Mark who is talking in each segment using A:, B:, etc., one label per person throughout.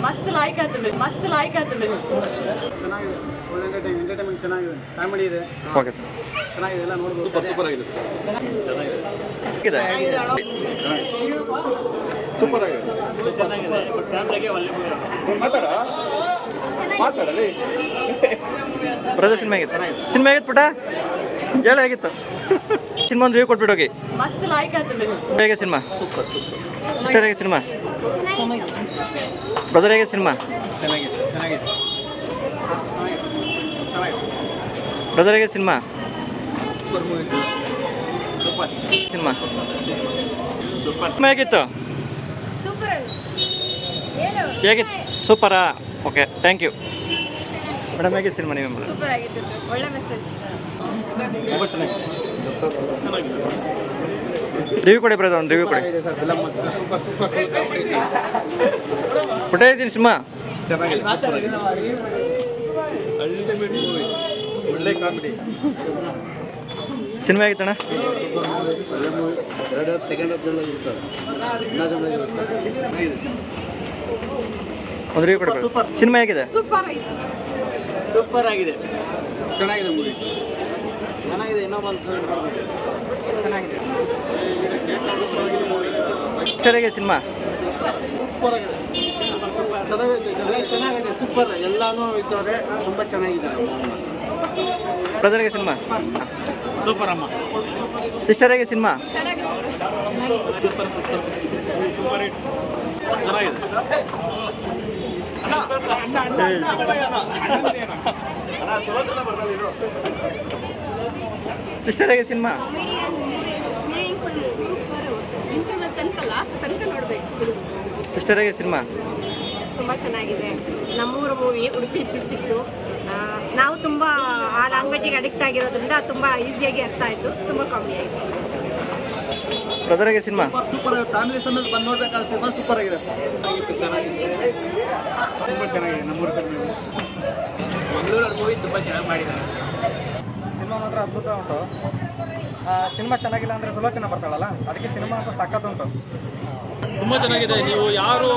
A: ಮಸ್ತ್ ಲಾಯ್ಕ್ ಆಗ್ತದೆ ಚೆನ್ನಾಗಿದೆ, ಒಳ್ಳೆ ಎಂಟರ್ಟೈನ್ಮೆಂಟ್ ಚೆನ್ನಾಗಿದೆ, ಕಾಮಿಡಿ ಇದೆ.
B: ಓಕೆ ಸರ್,
A: ಚೆನ್ನಾಗಿದೆ, ಎಲ್ಲ ನೋಡ್ಬೋದು.
C: ಸೂಪರ್ ಆಗಿದೆ,
B: ಚೆನ್ನಾಗಿದೆ,
C: ಸೂಪರ್ ಆಗಿದೆ,
A: ಚೆನ್ನಾಗಿದೆ. ಬಟ್ ಫ್ಯಾಮಿಲಿಗೆ ಒಳ್ಳೆ
C: ಮಾತಾಡಲಿ.
B: ಬ್ರದರ್ ಸಿನಿಮಾ ಆಗಿತ್ತು, ಸಿನಿಮಾ ಆಗಿತ್ತು ಪುಟ ಹೇಳ ಆಗಿತ್ತು. ಸಿನಿಮಾ ಒಂದು ರಿವ್ಯೂ ಕೊಟ್ಬಿಟ್ಟು ಹೋಗಿ.
A: ಮಸ್ತ್ ಲಾಯ್ಕ್ ಆಗ್ತದೆ.
B: ಹೇಗೆ ಸಿನಿಮಾ?
C: ಸೂಪರ್.
B: ಸಿಸ್ಟರ್ ಹೇಗೆ ಸಿನಿಮಾ? ಬ್ರದರ್ ಹೇಗೆ ಸಿನಿಮಾ? ಬ್ರದರ್ ಹೇಗೆ ಸಿನಿಮಾ? ಸಿನಿಮಾ ಹೇಗಿತ್ತು? ಹೇಗಿತ್ತು? ಸೂಪರಾ? Okay, thank you madam. ಹೇಗೆ ಸಿನಿಮಾ ನೀವು?
D: ಸೂಪರ್ ಆಗಿತ್ತು, ಒಳ್ಳೆ ಮೆಸೇಜ್.
B: ರಿವ್ಯೂ ಕೊಡಿ ಬ್ರದರ್, ಒಂದು ರಿವ್ಯೂ ಕೊಡಿ. ಪುಟ ಇದ್ದೀನಿ ಸಿನಿಮಾ
C: ಚೆನ್ನಾಗಿದೆ, ಅಲ್ಟಿಮೇಟ್ ಮೂವಿ, ಒಳ್ಳೆ ಕಾಮಿಡಿ.
B: ಸಿನಿಮಾ ಆಗಿತ್ತಣ್ಣ?
C: ಎರಡು ಸೆಕೆಂಡ್ ಹಾಫ್ದೆಲ್ಲ ಇರ್ತದೆ, ಇನ್ನೂ ಚೆನ್ನಾಗಿರುತ್ತೆ.
B: ಒಂದು ರಿವ್ಯೂ ಕೊಡಿ. ಸಿನಿಮಾ ಹೇಗಿದೆ?
A: ಸೂಪರ್ ಆಗಿದೆ,
C: ಚೆನ್ನಾಗಿದೆ ಮೂವಿ,
A: ಚೆನ್ನಾಗಿದೆ. ಇನ್ನೊಂದು ಚೆನ್ನಾಗಿದೆ.
B: ಸಿಸ್ಟರ್ ಹೇಗೆ ಸಿನಿಮಾ?
A: ಚೆನ್ನಾಗಿದೆ, ಸೂಪರ್. ಎಲ್ಲಾನು ಇದ್ದವ್ರೆ, ತುಂಬ ಚೆನ್ನಾಗಿದೆ.
B: ಬ್ರದರ್ ಹೇಗೆ ಸಿನಿಮಾ?
A: ಸೂಪರ್ ಅಮ್ಮ.
B: ಸಿಸ್ಟರ್ ಹೇಗೆ ಸಿನಿಮಾ?
A: ಸೂಪರ್ ಹಿಟ್, ಚೆನ್ನಾಗಿದೆ.
B: ಸಿಸ್ಟರ್ ಹೇಗೆ ಸಿನಿಮಾ?
D: ಲಾಸ್ಟ್ ತನಕ ನೋಡ್ಬೇಕು.
B: ಸಿಸ್ಟರ್ ಹೇಗೆ ಸಿನಿಮಾ?
D: ತುಂಬ ಚೆನ್ನಾಗಿದೆ. ನಮ್ಮೂರು ಮೂವಿ, ಉಡುಪಿ ಡಿಸ್ಟಿಕ್ಟು. ನಾವು ತುಂಬ ಆ ಲ್ಯಾಂಗ್ವೇಜಿಗೆ ಅಡಿಕ್ಟ್ ಆಗಿರೋದ್ರಿಂದ ತುಂಬ ಈಸಿಯಾಗಿ ಅರ್ಥ ಆಯಿತು. ತುಂಬ ಕಾಮಿಡಿ ಆಯಿತು.
B: ಬ್ರದರ್ ಹೇಗೆ ಸಿನಿಮಾ?
A: ಸೂಪರ್. ಫ್ಯಾಮಿಲಿ ಸಮೇತ ಬಂದು ನೋಡ್ಬೇಕಾದ ಸಿನಿಮಾ ಸೂಪರ್ ಆಗಿದೆ. ಚೆನ್ನಾಗಿದೆ, ತುಂಬ ಚೆನ್ನಾಗಿದೆ. ನಮ್ಮೂರು ಮಂಗಳೂರು ಮೂವಿ ತುಂಬ ಚೆನ್ನಾಗಿ ಮಾಡಿದ್ದಾರೆ.
E: ಸಿನಿಮಾ ಮಾತ್ರ ಅದ್ಭುತ ಉಂಟು. ಸಿನಿಮಾ ಚೆನ್ನಾಗಿಲ್ಲ ಅಂದರೆ ಸುಲೋಚನೆ ಬರ್ತಾಳಲ್ಲ, ಅದಕ್ಕೆ ಸಿನಿಮಾ ಅಂತ ಸಖತ್ತುಂಟು.
F: ತುಂಬ ಚೆನ್ನಾಗಿದೆ. ನೀವು ಯಾರು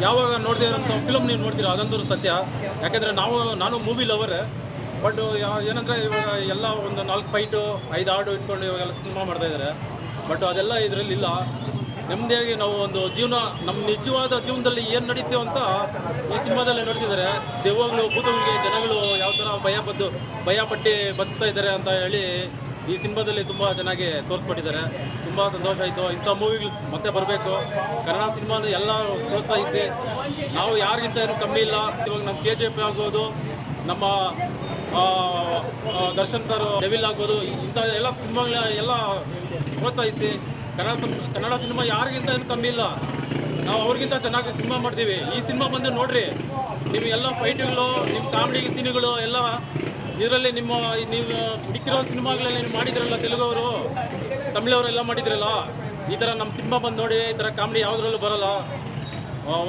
F: ಯಾವಾಗ ನೋಡ್ತೀರಂತ ಫಿಲಮ್ ನೀವು ನೋಡ್ತೀರಾ ಅದಂತೂ ಸತ್ಯ. ಯಾಕೆಂದರೆ ನಾನು ಮೂವಿ ಲವರ್. ಬಟ್ ಏನಂದರೆ ಇವಾಗ ಎಲ್ಲ ಒಂದು 4 ಫೈಟು 5 ಹಾಡು ಇಟ್ಕೊಂಡು ಇವಾಗೆಲ್ಲ ಸಿನಿಮಾ ಮಾಡ್ತಾಯಿದ್ದಾರೆ. ಬಟ್ ಅದೆಲ್ಲ ಇದರಲ್ಲಿ ಇಲ್ಲ. ನೆಮ್ಮದಿಯಾಗಿ ನಾವು ಒಂದು ಜೀವನ, ನಮ್ಮ ನಿಜವಾದ ಜೀವನದಲ್ಲಿ ಏನು ನಡೀತೀವಿ ಅಂತ ಈ ಸಿನಿಮಾದಲ್ಲಿ ನೋಡ್ತಿದ್ದಾರೆ. ದೆವ್ವಗಳು, ಭೂತಗಳಿಗೆ ಜನಗಳು ಯಾವ ಥರ ಭಯಪಟ್ಟು ಬದುಕ್ತಾ ಇದ್ದಾರೆ ಅಂತ ಹೇಳಿ ಈ ಸಿನಿಮಾದಲ್ಲಿ ತುಂಬ ಚೆನ್ನಾಗಿ ತೋರಿಸ್ಕೊಟ್ಟಿದ್ದಾರೆ. ತುಂಬ ಸಂತೋಷ ಆಯಿತು. ಇಂಥ ಮೂವಿಗಳು ಮತ್ತೆ ಬರಬೇಕು. ಕನ್ನಡ ಸಿನಿಮಾನ ಎಲ್ಲ ಪ್ರೋತ್ಸಾಹಿಸಿ. ನಾವು ಯಾರಿಗಿಂತ ಏನು ಕಮ್ಮಿ ಇಲ್ಲ. ಇವಾಗ ನಮ್ಮ KGF ಆಗ್ಬೋದು, ನಮ್ಮ ದರ್ಶನ್ ಸರ್ ಡೆವಿಲ್ ಆಗ್ಬೋದು, ಇಂಥ ಎಲ್ಲ ಸಿನಿಮಾಗಳ ಎಲ್ಲ ಪ್ರೋತ್ಸಾಹಿಸಿ. ಕನ್ನಡ ಸಿನಿಮಾ ಯಾರಿಗಿಂತ ಏನು ಕಮ್ಮಿ ಇಲ್ಲ. ನಾವು ಅವ್ರಿಗಿಂತ ಚೆನ್ನಾಗಿ ಸಿನಿಮಾ ಮಾಡ್ತೀವಿ. ಈ ಸಿನಿಮಾ ಬಂದು ನೋಡ್ರಿ. ನೀವು ಎಲ್ಲ ಫೈಟ್ಗಳು, ನಿಮ್ಮ ಕಾಮಿಡಿ ಸೀನ್ಗಳು ಎಲ್ಲ ಇದರಲ್ಲಿ ನೀವು ಹುಡುಕಿರೋ ಸಿನಿಮಾಗಳಲ್ಲಿ ನೀವು ಮಾಡಿದ್ರಲ್ಲ, ತೆಲುಗವರು ತಮಿಳವರೆಲ್ಲ ಮಾಡಿದ್ರಲ್ಲ. ಈ ಥರ ನಮ್ಮ ಸಿನಿಮಾ ಬಂದು ನೋಡಿ. ಈ ಥರ ಕಾಮಿಡಿ ಯಾವುದ್ರಲ್ಲೂ ಬರೋಲ್ಲ.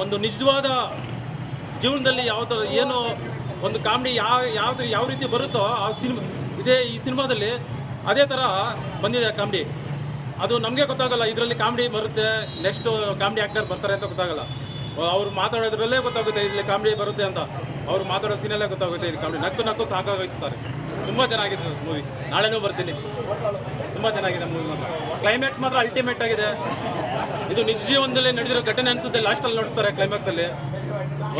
F: ಒಂದು ನಿಜವಾದ ಜೀವನದಲ್ಲಿ ಯಾವ ಥರ ಏನು ಒಂದು ಕಾಮಿಡಿ ಯಾವ ರೀತಿ ಬರುತ್ತೋ ಆ ಈ ಸಿನಿಮಾದಲ್ಲಿ ಅದೇ ಥರ ಬಂದಿದೆ ಕಾಮಿಡಿ. ಅದು ನಮಗೆ ಗೊತ್ತಾಗಲ್ಲ. ಇದರಲ್ಲಿ ಕಾಮಿಡಿ ಬರುತ್ತೆ, ನೆಕ್ಸ್ಟು ಕಾಮಿಡಿ ಆ್ಯಕ್ಟರ್ ಬರ್ತಾರೆ ಅಂತ ಗೊತ್ತಾಗಲ್ಲ. ಅವ್ರು ಮಾತಾಡೋದ್ರಲ್ಲೇ ಗೊತ್ತಾಗುತ್ತೆ ಇಲ್ಲಿ ಕಾಮಿಡಿ ಬರುತ್ತೆ ಅಂತ. ಅವ್ರು ಮಾತಾಡೋ ಸೀನಲ್ಲೇ ಗೊತ್ತಾಗುತ್ತೆ ಇದು ಕಾಮಿಡಿ. ನಕ್ಕು ಸಾಕಾಗೋಯ್ತು ಸರ್. ತುಂಬ ಚೆನ್ನಾಗಿದೆ ಮೂವಿ. ನಾಳೆನೂ ಬರ್ತೀನಿ. ತುಂಬ ಚೆನ್ನಾಗಿದೆ ಮೂವಿ ಮಾತ್ರ. ಕ್ಲೈಮ್ಯಾಕ್ಸ್ ಮಾತ್ರ ಅಲ್ಟಿಮೇಟ್ ಆಗಿದೆ. ಇದು ನಿಜ ಜೀವನದಲ್ಲಿ ನಡೆದಿರೋ ಘಟನೆ ಅನಿಸುತ್ತೆ. ಲಾಸ್ಟಲ್ಲಿ ನೋಡಿಸ್ತಾರೆ ಕ್ಲೈಮ್ಯಾಕ್ಸಲ್ಲಿ.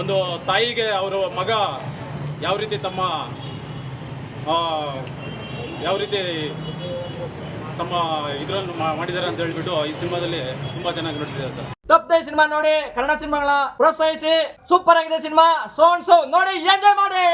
F: ಒಂದು ತಾಯಿಗೆ ಅವರು ಮಗ ಯಾವ ರೀತಿ ತಮ್ಮ ಇದನ್ನು ಮಾಡಿದ್ದಾರೆ ಅಂತ ಹೇಳ್ಬಿಟ್ಟು ಈ ಸಿನಿಮಾದಲ್ಲಿ ತುಂಬಾ ಚೆನ್ನಾಗಿ ನೋಡ್ತಿದ್ದಾರೆ.
B: ತಪ್ಪದೆ ಸಿನಿಮಾ ನೋಡಿ, ಕನ್ನಡ ಸಿನಿಮಾಗಳ ಪ್ರೋತ್ಸಾಹಿಸಿ. ಸೂಪರ್ ಆಗಿದೆ ಸಿನಿಮಾ. ನೋಡಿ ಎಂಜಾಯ್ ಮಾಡಿ.